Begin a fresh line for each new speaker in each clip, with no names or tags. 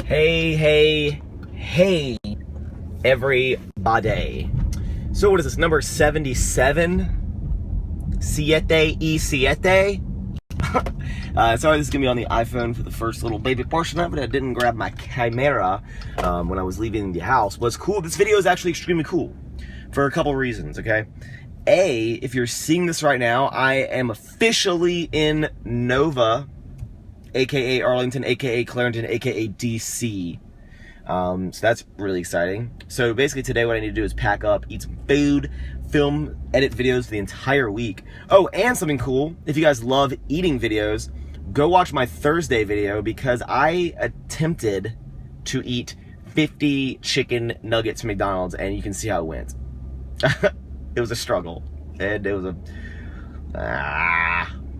Hey, everybody. So what is this, number 77? Siete y siete? Sorry, this is gonna be on the iPhone for the first little baby portion of it. I didn't grab my camera when I was leaving the house. What's cool, this video is actually extremely cool for a couple reasons, okay? A, if you're seeing this right now, I am officially in Nova, aka Arlington, aka Clarendon, aka DC. So that's really exciting. So basically today what I need to do is pack up, eat some food, film, edit videos for the entire week. Oh, and something cool, if you guys love eating videos, go watch my Thursday video because I attempted to eat 50 chicken nuggets from McDonald's and you can see how it went. It was a struggle. And it was a...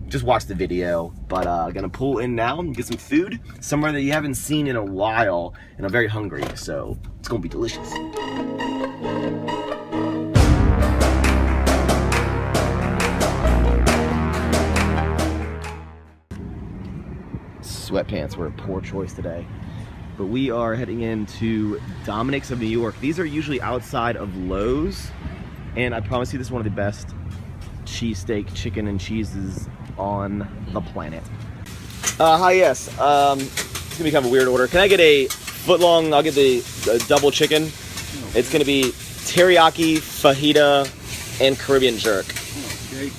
just watch the video, but gonna pull in now and get some food somewhere that you haven't seen in a while, and I'm very hungry, so it's gonna be delicious. Sweatpants were a poor choice today, but we are heading into Dominic's of New York. These are usually outside of Lowe's, and I promise you this is one of the best cheesesteak chicken and cheeses on the planet. Hi, yes. It's gonna be kind of a weird order. Can I get a foot long? I'll get the double chicken. It's gonna be teriyaki, fajita, and Caribbean jerk.
Okay.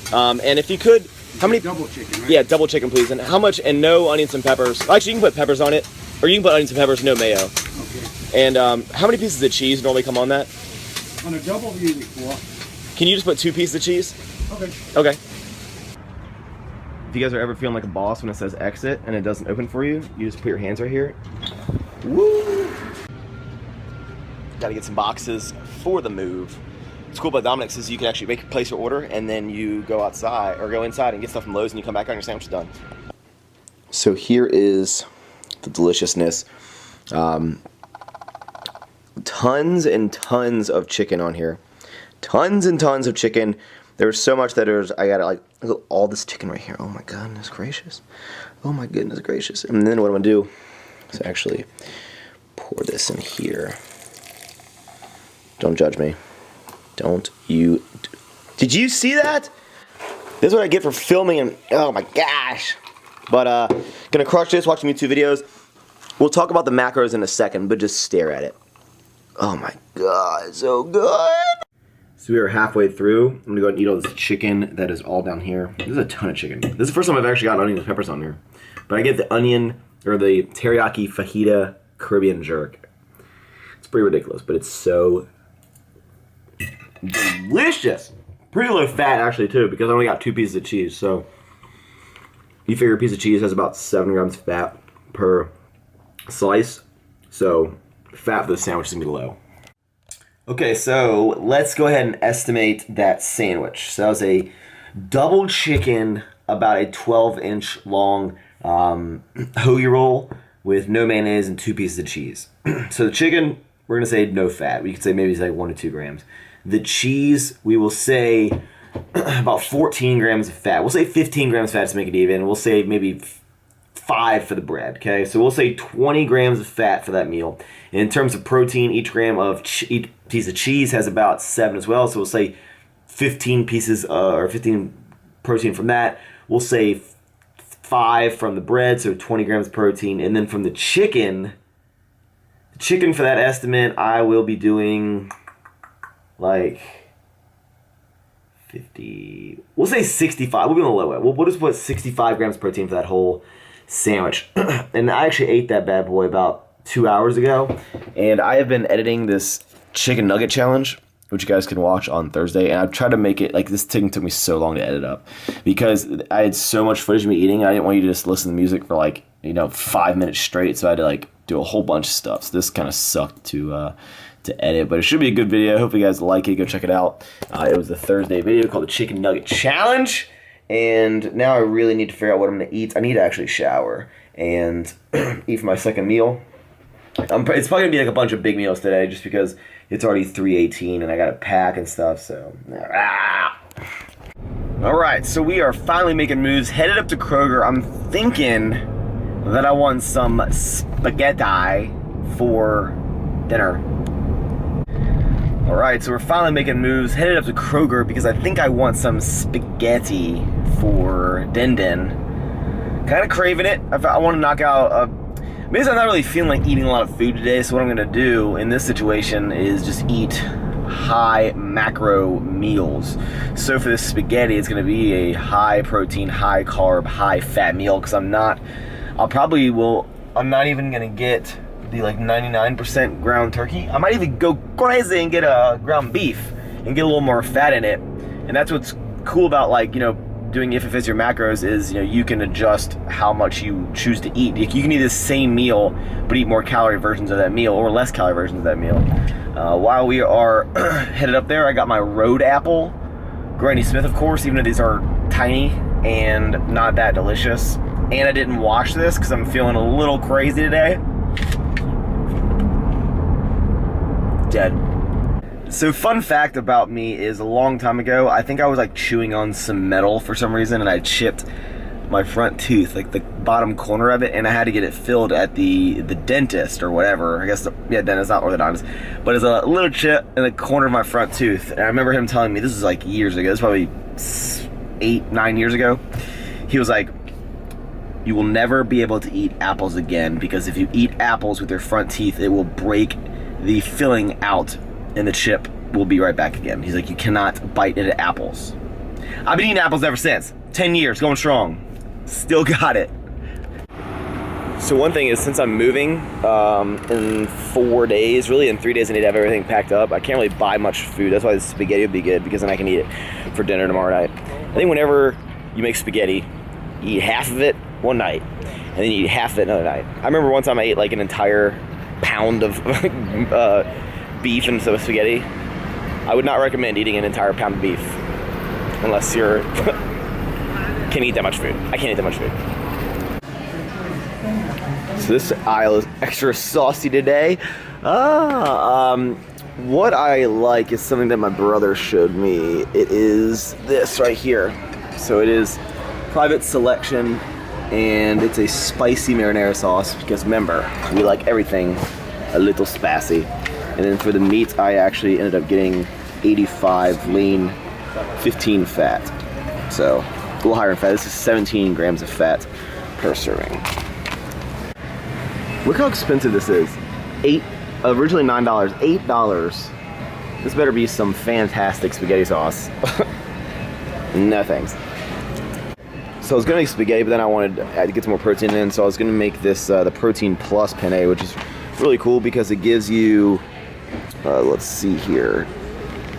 And if you could, how many?
Double chicken, right?
Yeah, double chicken, please. And how much? And no onions and peppers. Actually, you can put peppers on it, or you can put onions and peppers, no mayo.
Okay.
And how many pieces of cheese normally come on that?
On a double, usually 4.
Can you just put 2 pieces of cheese?
Okay.
Okay. If you guys are ever feeling like a boss when it says exit and it doesn't open for you, you just put your hands right here. Woo! Gotta get some boxes for the move. What's cool about Dominic's is you can actually place your order and then you go outside or go inside and get stuff from Lowe's and you come back out and your sandwich is done. So here is the deliciousness. Tons and tons of chicken on here. Tons and tons of chicken. There was so much that I got like look at all this chicken right here. Oh my goodness gracious. Oh my goodness gracious. And then what I'm gonna do is actually pour this in here. Don't judge me. Don't you. Did you see that? This is what I get for filming and oh my gosh. But gonna crush this, watch some YouTube videos. We'll talk about the macros in a second, but just stare at it. Oh my god, so good. So we are halfway through. I'm gonna go ahead and eat all this chicken that is all down here. This is a ton of chicken. This is the first time I've actually gotten onion and peppers on here. But I get the onion, or the teriyaki fajita Caribbean jerk. It's pretty ridiculous, but it's so delicious. Pretty low fat actually too, because I only got 2 pieces of cheese. So you figure a piece of cheese has about 7 grams of fat per slice. So fat for the sandwich is gonna be low. Okay, so let's go ahead and estimate that sandwich. So that was a double chicken, about a 12-inch long hoagie roll with no mayonnaise and 2 pieces of cheese. So the chicken, we're gonna say no fat. We could say maybe it's like 1 to 2 grams. The cheese, we will say about 14 grams of fat. We'll say 15 grams of fat to make it even. We'll say maybe 5 for the bread, okay? So we'll say 20 grams of fat for that meal. And in terms of protein, each gram of each piece of cheese has about 7 as well. So we'll say 15 pieces or 15 protein from that. We'll say 5 from the bread, so 20 grams of protein. And then from the chicken for that estimate, I will be doing like 50, we'll say 65. We'll be on the low end. We'll just put 65 grams of protein for that whole sandwich. And I actually ate that bad boy about 2 hours ago, and I have been editing this chicken nugget challenge, which you guys can watch on Thursday, and I've tried to make it, like, this thing took me so long to edit up, because I had so much footage of me eating. I didn't want you to just listen to music for, like, 5 minutes straight, so I had to, like, do a whole bunch of stuff. So this kind of sucked to edit, but it should be a good video. Hope you guys like it. Go check it out. It was the Thursday video called the Chicken Nugget Challenge, and now I really need to figure out what I'm going to eat. I need to actually shower and eat for my second meal. It's probably going to be like a bunch of big meals today just because it's already 3:18 and I got to pack and stuff, so. Alright, so we are finally making moves. Headed up to Kroger. I'm thinking that I want some spaghetti for dinner. Alright, so we're finally making moves, headed up to Kroger because I think I want some spaghetti for Din Din. Kind of craving it. I want to knock out because I'm not really feeling like eating a lot of food today, so what I'm going to do in this situation is just eat high macro meals. So for this spaghetti, it's going to be a high protein, high carb, high fat meal because I'm not even going to get the like 99% ground turkey. I might even go crazy and get a ground beef and get a little more fat in it. And that's what's cool about, like, you know, doing IIFYM your macros is, you know, you can adjust how much you choose to eat. You can eat the same meal but eat more calorie versions of that meal or less calorie versions of that meal. While we are headed up there, I got my road apple, Granny Smith, of course, even though these are tiny and not that delicious. And I didn't wash this because I'm feeling a little crazy today. Dead. So fun fact about me is a long time ago, I think I was like chewing on some metal for some reason and I chipped my front tooth, like the bottom corner of it, and I had to get it filled at the dentist or whatever. I guess, dentist, not orthodontist. But it's a little chip in the corner of my front tooth. And I remember him telling me, this is like years ago, this is probably 8-9 years ago. He was like, you will never be able to eat apples again because if you eat apples with your front teeth, it will break the filling out and the chip will be right back again. He's like, you cannot bite into apples. I've been eating apples ever since. 10 years, going strong. Still got it. So one thing is, since I'm moving in 4 days, really in 3 days I need to have everything packed up. I can't really buy much food. That's why the spaghetti would be good because then I can eat it for dinner tomorrow night. I think whenever you make spaghetti, you eat half of it one night and then you eat half of it another night. I remember one time I ate like an entire pound of beef and some spaghetti. I would not recommend eating an entire pound of beef unless you're can't eat that much food. I can't eat that much food. So this aisle is extra saucy today. What I like is something that my brother showed me. It is this right here. So it is private selection and it's a spicy marinara sauce because remember, we like everything a little spicy. And then for the meat, I actually ended up getting 85 lean, 15 fat. So a little higher in fat. This is 17 grams of fat per serving. Look how expensive this is. Originally $9, $8. This better be some fantastic spaghetti sauce. No thanks. So I was gonna make spaghetti, but then I wanted to get some more protein in, so I was gonna make this the Protein Plus penne, which is really cool because it gives you, let's see here,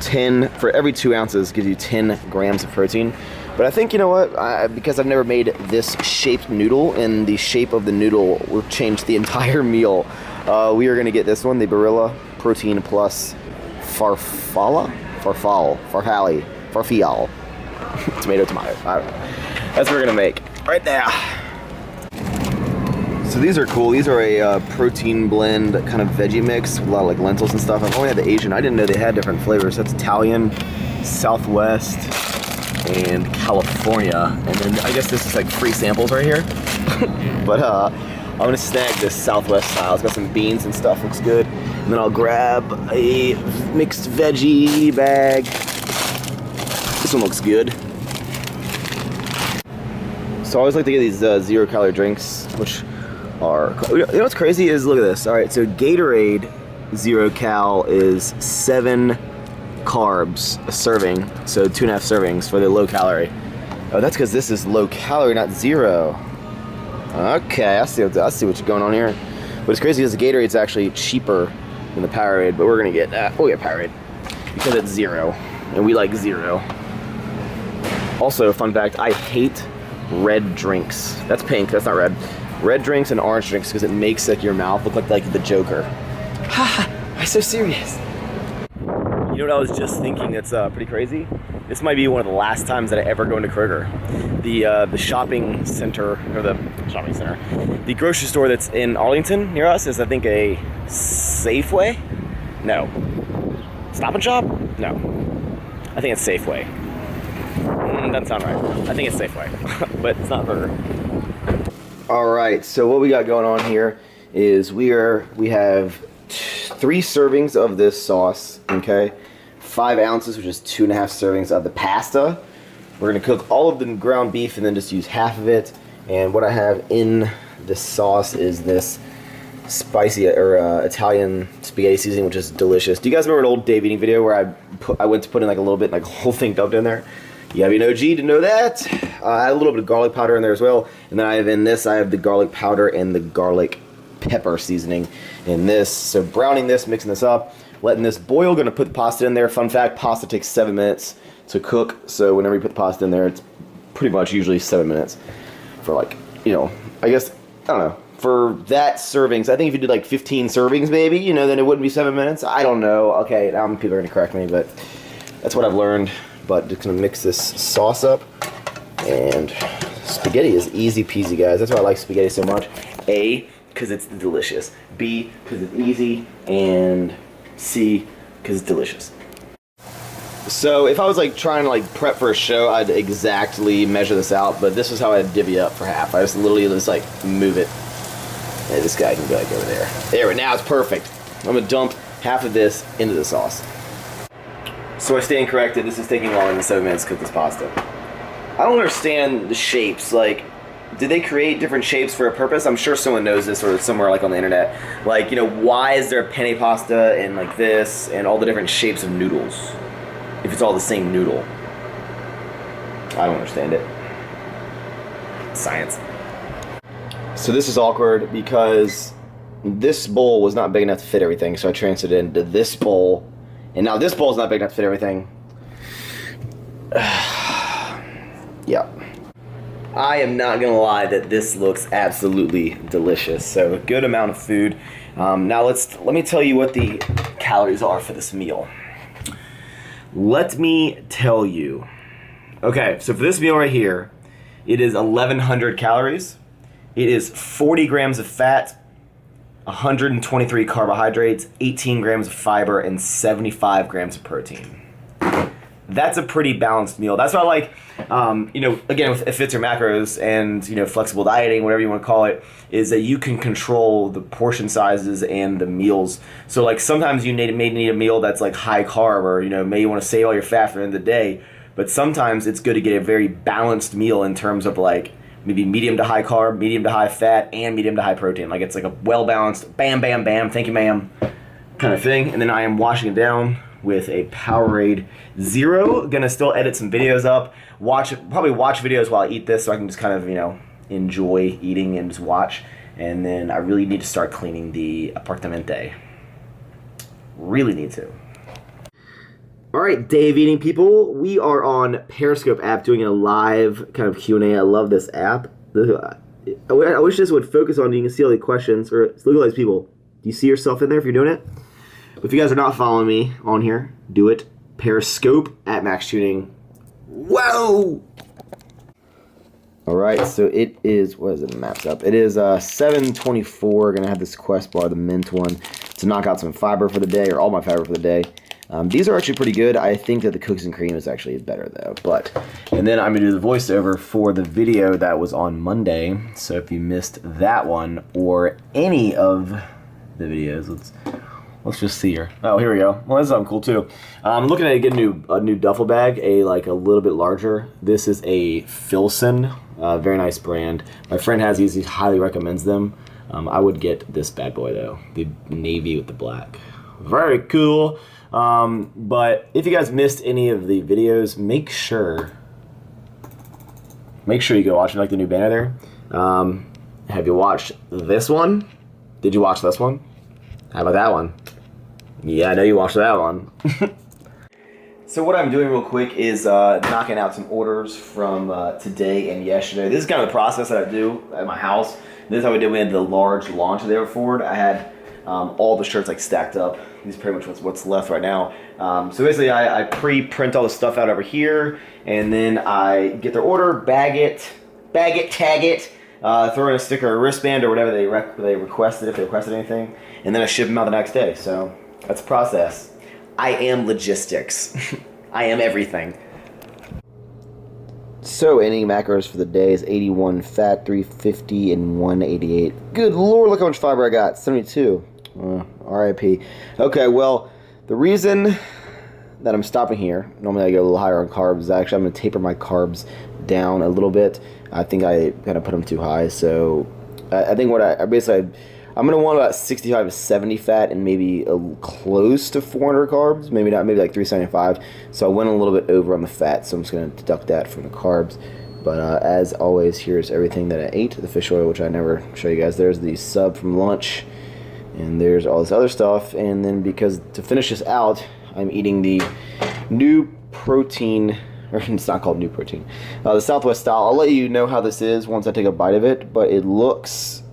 10, for every 2 ounces, gives you 10 grams of protein. But I think, you know what, because I've never made this shaped noodle, and the shape of the noodle will change the entire meal, we are gonna get this one, the Barilla Protein Plus Farfalle, tomato, I don't know. That's what we're gonna make, right there. So these are cool. These are a protein blend kind of veggie mix with a lot of like lentils and stuff. I've only had the Asian. I didn't know they had different flavors. That's Italian, Southwest, and California. And then I guess this is like free samples right here. But I'm gonna snag this Southwest style. It's got some beans and stuff. Looks good. And then I'll grab a mixed veggie bag. This one looks good. So I always like to get these 0-calorie drinks, which are, you know what's crazy is, look at this. All right, so Gatorade 0-cal is 7 carbs a serving, so 2.5 servings for the low calorie. Oh, that's because this is low calorie, not 0. Okay, I see what's going on here. But it's crazy because the Gatorade's actually cheaper than the Powerade, but we're gonna get we'll get Powerade because it's 0, and we like 0. Also, fun fact, I hate red drinks. That's pink, that's not red. Red drinks and orange drinks because it makes like your mouth look like the Joker. Ha! Why so serious? You know what I was just thinking that's pretty crazy? This might be one of the last times that I ever go into Kroger. The shopping center, or the shopping center, the grocery store that's in Arlington near us is, I think, a Safeway? No. Stop and Shop? No. I think it's Safeway. Doesn't sound right. I think it's Safeway, but it's not burger. All right, so what we got going on here is we have 3 servings of this sauce, okay? 5 ounces, which is 2.5 servings of the pasta. We're gonna cook all of the ground beef and then just use half of it. And what I have in this sauce is this spicy or Italian spaghetti seasoning, which is delicious. Do you guys remember an old Dave eating video where I went to put in like a little bit, like a whole thing dumped in there? You gotta be an OG to know that. I had a little bit of garlic powder in there as well. And then I have the garlic powder and the garlic pepper seasoning in this. So browning this, mixing this up, letting this boil. Gonna put the pasta in there. Fun fact, pasta takes 7 minutes to cook. So whenever you put the pasta in there, it's pretty much usually 7 minutes for like, you know, I guess, I don't know. For that servings, I think if you did like 15 servings maybe, you know, then it wouldn't be 7 minutes. I don't know. Okay, now people are gonna correct me, but that's what I've learned. But just gonna mix this sauce up, and spaghetti is easy peasy, guys. That's why I like spaghetti so much. A, because it's delicious. B, because it's easy. And C, because it's delicious. So if I was like trying to like prep for a show, I'd exactly measure this out, but this is how I'd divvy up for half. I just literally just like move it. And this guy can go like over there. There, now it's perfect. I'm gonna dump half of this into the sauce. So I stand corrected, this is taking longer than 7 minutes to cook this pasta. I don't understand the shapes, like, did they create different shapes for a purpose? I'm sure someone knows this or somewhere like on the internet. Like, you know, why is there penne pasta and like this and all the different shapes of noodles? If it's all the same noodle. I don't understand it. Science. So this is awkward because this bowl was not big enough to fit everything, so I transferred it into this bowl. And now this bowl is not big enough to fit everything. Yeah. I am not gonna lie that this looks absolutely delicious. So a good amount of food. Now let me tell you what the calories are for this meal. Let me tell you. Okay, so for this meal right here, it is 1,100 calories. It is 40 grams of fat, 123 carbohydrates, 18 grams of fiber, and 75 grams of protein. That's a pretty balanced meal. That's why I like, you know, again, with fits or macros and, you know, flexible dieting, whatever you want to call it, is that you can control the portion sizes and the meals. So, like, sometimes you may need a meal that's, like, high carb or, you know, maybe you want to save all your fat for the end of the day. But sometimes it's good to get a very balanced meal in terms of, like, maybe medium to high carb, medium to high fat, and medium to high protein. Like, it's like a well-balanced, bam, bam, bam, thank you, ma'am, kind of thing. And then I am washing it down with a Powerade Zero. Gonna still edit some videos up. Probably watch videos while I eat this so I can just kind of, you know, enjoy eating and just watch. And then I really need to start cleaning the apartamente. Really need to. All right, Dave eating people, we are on Periscope app doing a live kind of Q&A. I love this app. I wish this would focus on, you can see all the questions, or look at all these people. Do you see yourself in there if you're doing it? If you guys are not following me on here, do it. Periscope at maxxchewning. Whoa! All right, so it is, what is it, maps up? It is 7:24, gonna have this quest bar, the mint one, to knock out some fiber for the day, or all my fiber for the day. These are actually pretty good. I think that the cookies and cream is actually better though. And then I'm gonna do the voiceover for the video that was on Monday. So if you missed that one or any of the videos, let's just see here. Oh, here we go. Well, this is something cool too. I'm looking at getting a new duffel bag, a little bit larger. This is a Filson, very nice brand. My friend has these. He highly recommends them. I would get this bad boy though, the navy with the black. Very cool. But if you guys missed any of the videos, make sure you go watch like the new banner there. Have you watched this one? Did you watch this one? How about that one? Yeah, I know you watched that one. So what I'm doing real quick is knocking out some orders from today and yesterday. This is kind of the process that I do at my house. This is how we did. We had the large launch the day before. I had all the shirts like stacked up. These are pretty much what's left right now. So basically I pre-print all the stuff out over here, and then I get their order, bag it, tag it, throw in a sticker or wristband or whatever they requested, if they requested anything, and then I ship them out the next day. So that's a process. I am logistics. I am everything. So, any macros for the day is 81 fat, 350, and 188. Good lord, look how much fiber I got. 72. RIP. Okay, well, the reason that I'm stopping here, normally I go a little higher on carbs, actually I'm going to taper my carbs down a little bit. I think I kind of put them too high, so I think what I basically, I'm going to want about 65 to 70 fat and maybe close to 400 carbs, maybe not, maybe like 375. So I went a little bit over on the fat, so I'm just going to deduct that from the carbs. But as always, here's everything that I ate. The fish oil, which I never show you guys. There's the sub from lunch, and there's all this other stuff. And then because to finish this out, I'm eating the new protein, or it's not called new protein, the Southwest style. I'll let you know how this is once I take a bite of it, but it looks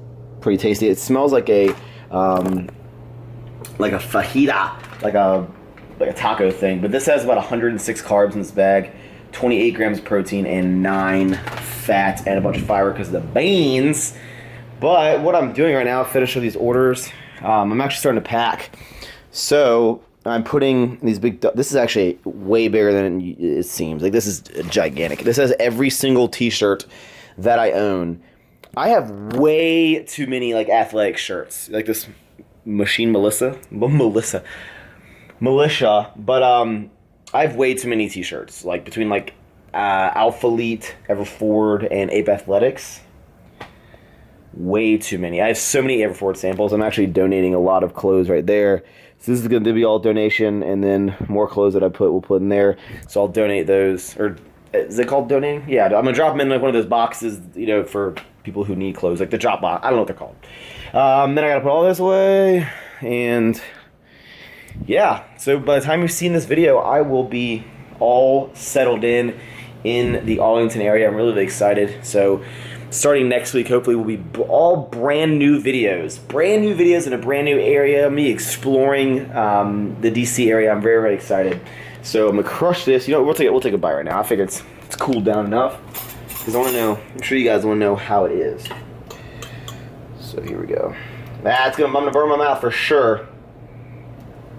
pretty tasty. It smells like a fajita, like a taco thing. But this has about 106 carbs in this bag, 28 grams of protein, and 9 fat, and a bunch of fiber because of the beans. But what I'm doing right now, finish with these orders, I'm actually starting to pack. So I'm putting these big, this is actually way bigger than it seems. Like, this is gigantic. This has every single t-shirt that I own. I have way too many, like, athletic shirts. Like this Militia, but I have way too many t-shirts. Like, between, like, Alpha Elite, Everford, and Ape Athletics. Way too many. I have so many Everford samples. I'm actually donating a lot of clothes right there. So this is going to be all donation, and then more clothes that we'll put in there. So I'll donate those, or is it called donating? Yeah, I'm going to drop them in like one of those boxes, you know, for people who need clothes, like the drop box. I don't know what they're called. Then I got to put all this away, and yeah. So by the time you've seen this video, I will be all settled in the Arlington area. I'm really, really excited. So starting next week, hopefully, will be all brand new videos. Brand new videos in a brand new area. Me exploring the DC area. I'm very, very excited. So I'm gonna crush this. You know, we'll take a bite right now. I figure it's cooled down enough because I want to know. I'm sure you guys want to know how it is. So here we go. I'm gonna burn my mouth for sure.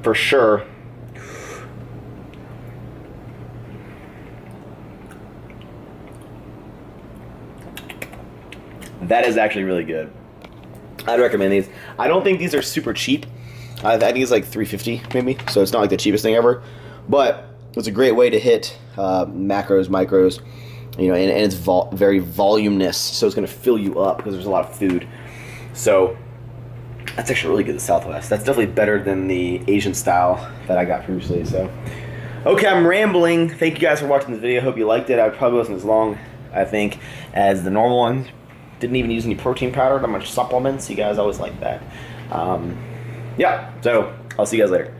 For sure. That is actually really good. I'd recommend these. I don't think these are super cheap. I think it's like $3.50 maybe, so it's not like the cheapest thing ever. But it's a great way to hit macros, micros, you know, and it's very voluminous, so it's going to fill you up because there's a lot of food. So that's actually really good, the Southwest. That's definitely better than the Asian style that I got previously. So, okay, I'm rambling. Thank you guys for watching this video. Hope you liked it. I probably wasn't as long, I think, as the normal one. Didn't even use any protein powder, not much supplements. You guys always like that. Yeah, so I'll see you guys later.